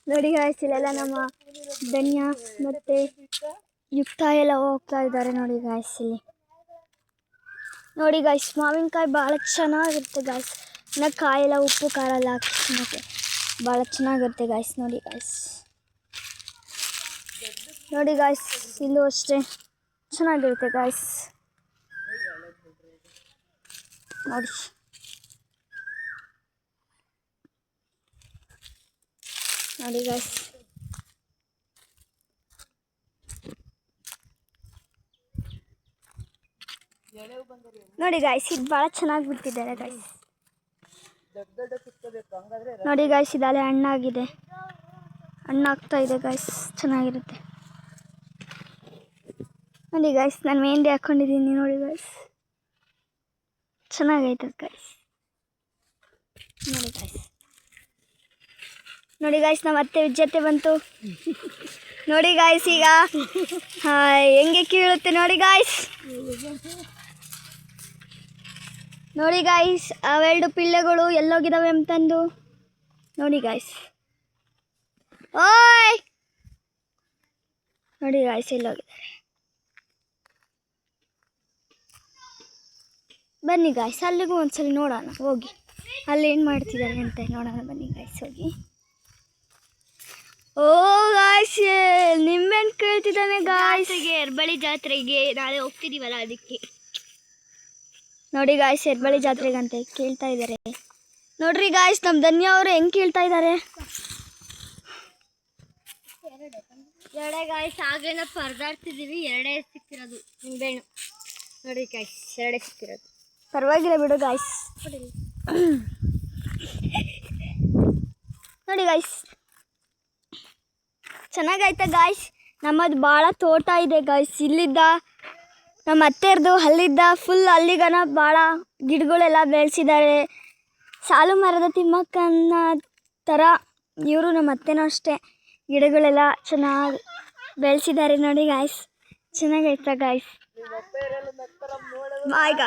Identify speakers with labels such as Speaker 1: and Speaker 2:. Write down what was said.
Speaker 1: ನೋಡಿ ಗಾಯ್ಸ್, ಇಲ್ಲೆಲ್ಲ ನಮ್ಮ ಧನ್ಯ ಮತ್ತು ಯುಕ್ತ ಎಲ್ಲ ಹೋಗ್ತಾ ಇದ್ದಾರೆ ನೋಡಿ ಗಾಯ್ಸ್. ಇಲ್ಲಿ ನೋಡಿ ಗಾಯ್ಸ್, ಮಾವಿನಕಾಯಿ ಭಾಳ ಚೆನ್ನಾಗಿರುತ್ತೆ ಗಾಯ್ಸ್. ಇನ್ನು ಕಾಯೆಲ್ಲ ಉಪ್ಪು ಖಾರ ಎಲ್ಲ ಹಾಕಿ ತಿನ್ನೋಕ್ಕೆ ಭಾಳ ಚೆನ್ನಾಗಿರುತ್ತೆ ಗಾಯ್ಸ್. ನೋಡಿ ಗಾಯ್ಸ್, ನೋಡಿ ಗಾಯ್ಸ್, ಇಲ್ಲೂ ಅಷ್ಟೇ ಚೆನ್ನಾಗಿರುತ್ತೆ ಗಾಯ್ಸ್. ನೋಡಿ ನೋಡಿ ಗಾಯ್ಸ್, ನೋಡಿ ಗಾಯ್ಸ್, ಇದು ಭಾಳ ಚೆನ್ನಾಗಿ ಬಿಟ್ಟಿದ್ದಾರೆ ಗಾಯ್ಸ್. ನೋಡಿ ಗಾಯ್ಸ್, ಇದಲ್ಲೇ ಹಣ್ಣಾಗಿದೆ, ಹಣ್ಣಾಗ್ತಾ ಇದೆ ಗಾಯ್ಸ್, ಚೆನ್ನಾಗಿರುತ್ತೆ. ನೋಡಿ ಗಾಯ್ಸ್, ನಾನು ಮೆಹಂದಿ ಹಾಕ್ಕೊಂಡಿದ್ದೀನಿ ನೋಡಿ ಗಾಯ್ಸ್, ಚೆನ್ನಾಗೈತದ ಗಾಯ್ಸ್. ನೋಡಿ ಗಾಯ್ಸ್, ನೋಡಿ ಗಾಯ್ಸ್, ನಮ್ಮ ಅತ್ತೆ ವಿಜ್ಜತೆ ಬಂತು ನೋಡಿ ಗಾಯ್ಸ್. ಈಗ ಹೆಂಗೆ ಕೀಳುತ್ತೆ ನೋಡಿ ಗಾಯ್ಸ್. ನೋಡಿ ಗಾಯ್ಸ್, ಅವೆರಡು ಪಿಳ್ಳೆಗಳು ಎಲ್ಲೋಗಿದ್ದಾವೆ ಅಂತಂದು ನೋಡಿ ಗಾಯ್ಸ್. ಓಯ್ ನೋಡಿ ಗಾಯ್ಸ್, ಎಲ್ಲೋಗಿದ್ದಾರೆ. ಬನ್ನಿ ಗಾಯ್ಸ್, ಅಲ್ಲಿಗೂ ಒಂದ್ಸಲ ನೋಡೋಣ, ಹೋಗಿ ಅಲ್ಲಿ ಏನು ಮಾಡ್ತಿದ್ದಾರೆ ಅಂತ ನೋಡೋಣ. ಬನ್ನಿ ಗಾಯ್ಸ್, ಹೋಗಿ. ಓ ಗಾಯ್ಸ್, ನಿಂಬೆಹಣ್ಣು ಕೇಳ್ತಿದ್ದಾನೆ ಗಾಯ್ಸ್. ಎರ್ಬಳಿ ಜಾತ್ರೆಗೆ ನಾಳೆ ಹೋಗ್ತಿದ್ದೀವಲ್ಲ, ಅದಕ್ಕೆ ನೋಡಿ ಗಾಯ್ಸ್, ಎರ್ಬಳಿ ಜಾತ್ರೆಗಂತೆ ಕೇಳ್ತಾ ಇದ್ದಾರೆ. ನೋಡ್ರಿ ಗಾಯ್ಸ್, ನಮ್ಮ ಧನ್ಯ ಅವರು ಹೆಂಗೆ ಕೇಳ್ತಾ ಇದ್ದಾರೆ. ಎರಡೇ ಗಾಯ್ಸ್, ಆಗೇನ ಪರದಾಡ್ತಿದ್ದೀವಿ, ಎರಡೇ ಸಿಕ್ಕಿರೋದು ನಿಂಬೆಹಣ್ಣು ನೋಡಿ ಗಾಯ್ಸ್, ಎರಡೇ ಸಿಕ್ಕಿರೋದು. ಪರವಾಗಿಲ್ಲ ಬಿಡು ಗಾಯ್ಸ್. ನೋಡಿ ಗಾಯ್ಸ್, ಚೆನ್ನಾಗೈತೆ ಗಾಯ್ಸ್. ನಮ್ಮದು ಭಾಳ ತೋಟ ಇದೆ ಗಾಯ್ಸ್. ಇಲ್ಲಿದ್ದ ನಮ್ಮ ಅತ್ತೆಯರ್ದು ಅಲ್ಲಿದ್ದ ಫುಲ್ ಅಲ್ಲಿಗನ ಭಾಳ ಗಿಡಗಳೆಲ್ಲ ಬೆಳೆಸಿದ್ದಾರೆ. ಸಾಲು ಮರದ ತಿಮ್ಮಕ್ಕನ ಥರ ಇವರು ನಮ್ಮ ಅತ್ತೆನೂ ಅಷ್ಟೇ ಗಿಡಗಳೆಲ್ಲ ಚೆನ್ನಾಗಿ ಬೆಳೆಸಿದ್ದಾರೆ ನೋಡಿ ಗಾಯ್ಸ್, ಚೆನ್ನಾಗೈತೆ ಗಾಯ್ಸ್. ಬಾಯ್.